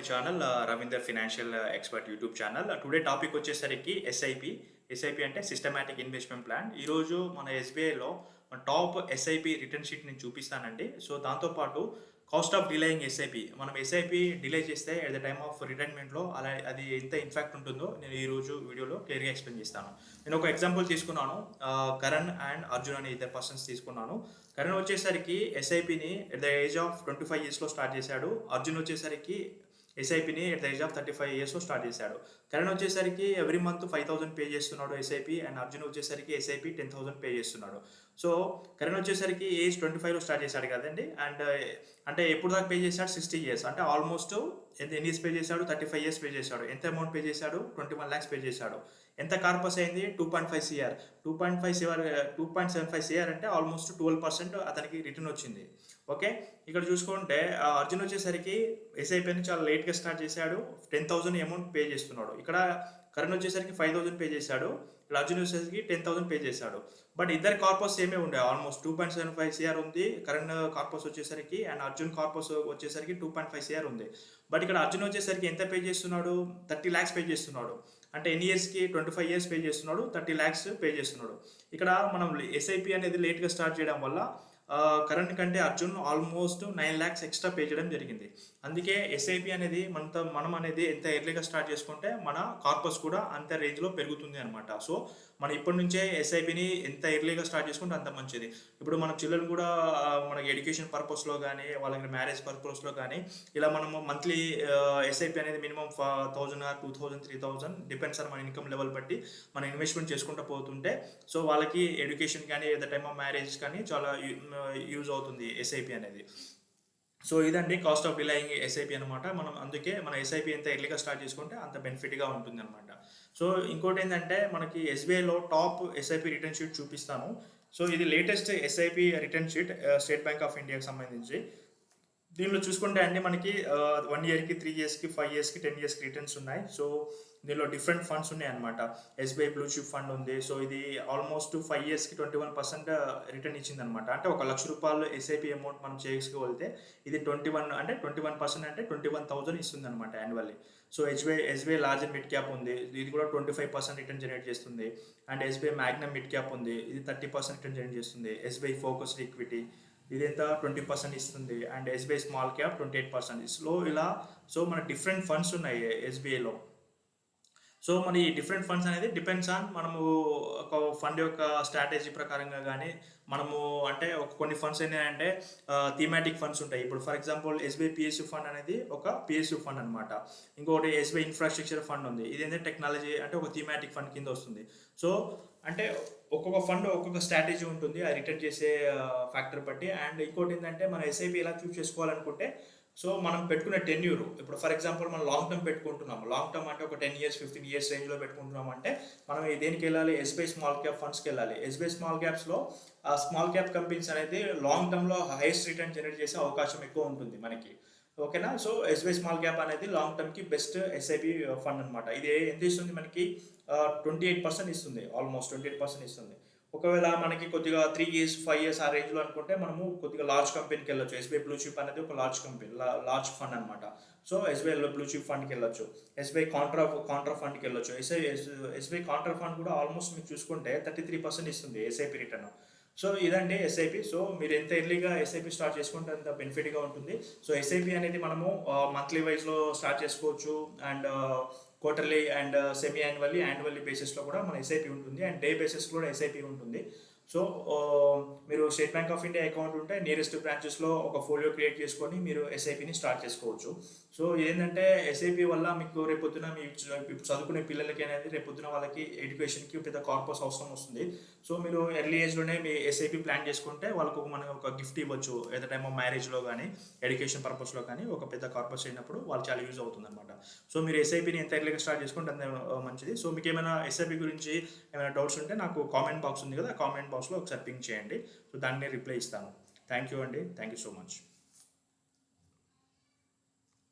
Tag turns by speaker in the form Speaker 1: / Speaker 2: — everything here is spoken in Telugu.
Speaker 1: My channel Ravinder financial expert YouTube channel. Today topic వచ్చేసరికి ఎస్ఐపి అంటే సిస్టమాటిక్ ఇన్వెస్ట్మెంట్ ప్లాన్. ఈరోజు మన ఎస్బీఐలో టాప్ ఎస్ఐపి రిటర్న్ షీట్ నేను చూపిస్తానండి. సో దాంతోపాటు కాస్ట్ ఆఫ్ డిలేయింగ్ ఎస్ఐపి, మనం ఎస్ఐపి డిలే చేస్తే ఎట్ ద టైమ్ ఆఫ్ రిటైర్మెంట్లో అలా అది ఎంత ఇంపాక్ట్ ఉంటుందో నేను ఈరోజు వీడియోలో క్లియర్గా ఎక్స్ప్లెయిన్ చేస్తాను. నేను ఒక ఎగ్జాంపుల్ తీసుకున్నాను, కరణ్ అండ్ అర్జున్ అనే ఇద్దరు పర్సన్స్ తీసుకున్నాను. కరణ్ వచ్చేసరికి ఎస్ఐపిని ఎట్ ద ఏజ్ ఆఫ్ 25 yearsలో స్టార్ట్ చేశాడు. అర్జున్ వచ్చేసరికి ఎస్ఐపిని ఎట్ ద ఏజ్ ఆఫ్ 35 yearsలో స్టార్ట్ చేశాడు. కరణ్ వచ్చేసరికి ఎవ్రీ మంత్ 5,000 పే చేస్తున్నాడు ఎస్ఐపి, అండ్ అర్జున్ వచ్చేసరికి ఎస్ఐపి 10,000 పే చేస్తున్నాడు. సో కరణ్ వచ్చేసరికి ఏజ్ 25లో స్టార్ట్ చేశాడు కదండి. అండ్ అంటే ఎప్పుడు దాకా పే చేశాడు? 60 years. అంటే ఆల్మోస్ట్ ఎన్ని ఇయర్స్ పే చేశాడు? 35 years పే చేశాడు. ఎంత అమౌంట్ పే చేశాడు? 21 lakhs పే చేశాడు. ఎంత కార్పస్ అయింది? 2.5 CR. 2.75 CR అంటే ఆల్మోస్ట్ 12% అతనికి రిటర్న్ వచ్చింది. ఓకే, ఇక్కడ చూసుకుంటే అర్జున్ వచ్చేసరికి ఎస్ఐపిని చాలా లేట్గా స్టార్ట్ చేశాడు. 10,000 అమౌంట్ పే చేస్తున్నాడు. ఇక్కడ కరణ్ వచ్చేసరికి 5,000 పే చేశాడు. ఇక్కడ అర్జున్ వచ్చేసరికి 10,000 పే చేశాడు. బట్ ఇద్దరు కార్పస్ సేమే ఉండే, ఆల్మోస్ట్ 2.75 CR ఉంది కరణ్ కార్పస్ వచ్చేసరికి, అండ్ అర్జున్ కార్పస్ వచ్చేసరికి 2.5 CR ఉంది. బట్ ఇక్కడ అర్జున్ వచ్చేసరికి ఎంత పే చేస్తున్నాడు? 30 lakhs పే చేస్తున్నాడు. అంటే ఎన్ని ఇయర్స్కి? 25 years పే చేస్తున్నాడు, 30 lakhs పే చేస్తున్నాడు. ఇక్కడ మనం ఎస్ఐపి అనేది లేట్గా స్టార్ట్ చేయడం వల్ల కరెంట్ కంటే Arjun almost 9 lakhs extra pay చేయడం జరిగింది. అందుకే ఎస్ఐపి అనేది మనం అనేది ఎంత ఎర్లీగా స్టార్ట్ చేసుకుంటే మన కార్పస్ కూడా అంత రేంజ్లో పెరుగుతుంది అనమాట. సో మనం ఇప్పటి నుంచే ఎస్ఐపిని ఎంత ఎర్లీగా స్టార్ట్ చేసుకుంటే అంత మంచిది. ఇప్పుడు మన చిల్డ్రన్ కూడా మనకి ఎడ్యుకేషన్ పర్పస్లో కానీ, వాళ్ళకి మ్యారేజ్ పర్పస్లో కానీ ఇలా మనము మంత్లీ ఎస్ఐపి అనేది మినిమం 1,000 or 2,000, 3,000 డిపెండ్స్ ఆన్ మన ఇన్కమ్ లెవెల్ బట్టి మనం ఇన్వెస్ట్మెంట్ చేసుకుంటూ పోతుంటే సో వాళ్ళకి ఎడ్యుకేషన్ కానీ at the time of marriage కానీ చాలా యూజ్ అవుతుంది ఎస్ఐపి అనేది. సో ఇదండి కాస్ట్ ఆఫ్ డిలేయింగ్ ఎస్ఐపి అనమాట. మనం అందుకే మన ఎస్ఐపి ఎంత ఎర్లీగా స్టార్ట్ చేసుకుంటే అంత బెనిఫిట్గా ఉంటుంది అనమాట. సో ఇంకోటి ఏంటంటే మనకి ఎస్బీఐలో టాప్ ఎస్ఐపి రిటర్న్ షీట్ చూపిస్తాను. సో ఇది latest SIP return sheet state Bank of ఇండియాకి సంబంధించి. దీనిలో చూసుకుంటే అండి మనకి 1 yearకి, 3 yearsకి, 5 yearsకి, 10 yearsకి రిటర్న్స్ ఉన్నాయి. సో దీనిలో డిఫరెంట్ ఫండ్స్ ఉన్నాయి అనమాట. ఎస్బీఐ బ్లూ చిప్ ఫండ్ ఉంది. సో ఇది ఆల్మోస్ట్ 5 yearsకి 21% రిటర్న్ ఇచ్చింది అనమాట. అంటే ₹1,00,000 ఎస్ఐపి అమౌంట్ మనం చేసుకోగలిగితే ఇది 21% అంటే 21,000 ఇస్తుంది అనమాట annually. So SBI large and mid cap ఉంది, ఇది కూడా 25% రిటర్న్ జనరేట్ చేస్తుంది. And SBI Magnum mid cap ఉంది, ఇది 30% రిటర్న్ జనరేట్ చేస్తుంది. ఎస్బీఐ ఫోకస్డ్ ఈక్విటీ ఇది ఎంత 20% ఇస్తుంది. And SBI small cap 28%. So మన డిఫరెంట్ ఫండ్స్ ఉన్నాయి ఎస్బీఐలో. సో మన ఈ డిఫరెంట్ ఫండ్స్ అనేది డిపెండ్స్ ఆన్ మనము ఒక ఫండ్ యొక్క స్ట్రాటజీ ప్రకారంగా కానీ మనము అంటే కొన్ని ఫండ్స్ ఏంటంటే థీమాటిక్ ఫండ్స్ ఉంటాయి. ఇప్పుడు for example SBI PSU fund అనేది ఒక పిఎస్యూ ఫండ్ అనమాట. ఇంకొకటి ఎస్బీఐ ఇన్ఫ్రాస్ట్రక్చర్ ఫండ్ ఉంది, ఇది ఏంటంటే టెక్నాలజీ అంటే ఒక థీమాటిక్ ఫండ్ కింద వస్తుంది. సో అంటే ఒక్కొక్క ఫండ్ ఒక్కొక్క స్ట్రాటజీ ఉంటుంది ఆ రిటర్న్ చేసే ఫ్యాక్టర్ బట్టి. అండ్ ఇంకోటి ఏంటంటే మనం ఎస్ఐపి ఎలా చూస్ చేసుకోవాలనుకుంటే సో మనం పెట్టుకునే టెన్యూర్, ఇప్పుడు ఫర్ ఎగ్జాంపుల్ మనం లాంగ్ టర్మ్ పెట్టుకుంటున్నాము, లాంగ్ టర్మ్ అంటే ఒక 10 years, 15 years రేంజ్లో పెట్టుకుంటున్నాం అంటే మనం దేనికి వెళ్ళాలి? ఎస్బీఐ స్మాల్ క్యాప్ ఫండ్స్కి వెళ్ళాలి. ఎస్బీఐ స్మాల్ క్యాప్స్లో ఆ స్మాల్ క్యాప్ కంపెనీస్ అనేది లాంగ్ టర్మ్లో హైయెస్ట్ రిటర్న్ జనరేట్ చేసే అవకాశం ఎక్కువ ఉంటుంది మనకి. ఓకేనా? సో ఎస్బీఐ స్మాల్ క్యాప్ అనేది లాంగ్ టర్మ్కి బెస్ట్ ఎస్ఐపి ఫండ్ అనమాట. ఇది ఎంత ఇస్తుంది మనకి? 28% ఇస్తుంది, ఆల్మోస్ట్ 28% ఇస్తుంది. ఒకవేళ మనకి కొద్దిగా 3 years, 5 years ఆ రేంజ్లో అనుకుంటే మనము కొద్దిగా లార్జ్ కంపెనీకి వెళ్ళొచ్చు. ఎస్బీఐ బ్లూ చిప్ అనేది ఒక లార్జ్ కంపెనీ, లార్జ్ ఫండ్ అనమాట. సో ఎస్బీఐ బ్లూ చిప్ ఫండ్కి వెళ్ళొచ్చు. ఎస్బీఐ కాంట్రా ఫండ్కి వెళ్ళొచ్చు. ఎస్బీఐ కాంట్రా ఫండ్ కూడా ఆల్మోస్ట్ మీకు చూసుకుంటే 33% ఇస్తుంది ఎస్ఐపి రిటర్న్. సో ఇదండి ఎస్ఐపి. సో మీరు ఎంత ఎర్లీగా ఎస్ఐపి స్టార్ట్ చేసుకుంటే అంత బెనిఫిట్గా ఉంటుంది. సో ఎస్ఐపి అనేది మనము మంత్లీ వైజ్లో స్టార్ట్ చేసుకోవచ్చు, and quarterly and semi annually బేసిస్లో కూడా మన ఎస్ఐపి ఉంటుంది, అండ్ డే బేసిస్ కూడా ఎస్ఐపి ఉంటుంది. సో మీరు State Bank of India account ఉంటే నియరెస్ట్ బ్రాంచెస్లో ఒక ఫోలియో క్రియేట్ చేసుకొని మీరు ఎస్ఐపిని స్టార్ట్ చేసుకోవచ్చు. సో ఏంటంటే ఎస్ఐపి వల్ల మీకు రేపొద్దున మీ చదువుకునే పిల్లలకి అనేది రేపొద్దున వాళ్ళకి ఎడ్యుకేషన్కి పెద్ద కార్పస్ అవసరం వస్తుంది. సో మీరు ఎర్లీ ఏజ్లోనే మీ ఎస్ఐపి ప్లాన్ చేసుకుంటే వాళ్ళకు మనం ఒక గిఫ్ట్ ఇవ్వచ్చు ఎట్ ద టైమ్ ఆఫ్ మ్యారేజ్లో కానీ, ఎడ్యుకేషన్ పర్పస్లో కానీ ఒక పెద్ద కార్పస్ అయినప్పుడు వాళ్ళు చాలా యూజ్ అవుతుంది అనమాట. సో మీరు ఎస్ఐపిని ఎంత ఎర్లీగా స్టార్ట్ చేసుకుంటే అంత మంచిది. సో మీకు ఏమైనా ఎస్ఐపి గురించి ఏమైనా డౌట్స్ ఉంటే నాకు కామెంట్ బాక్స్ ఉంది కదా, కామెంట్ బాక్స్లో ఒకసారి పింక్ చేయండి. సో దాన్ని రిప్లై ఇస్తాను. థ్యాంక్ యూ అండి, థ్యాంక్ యూ సో మచ్.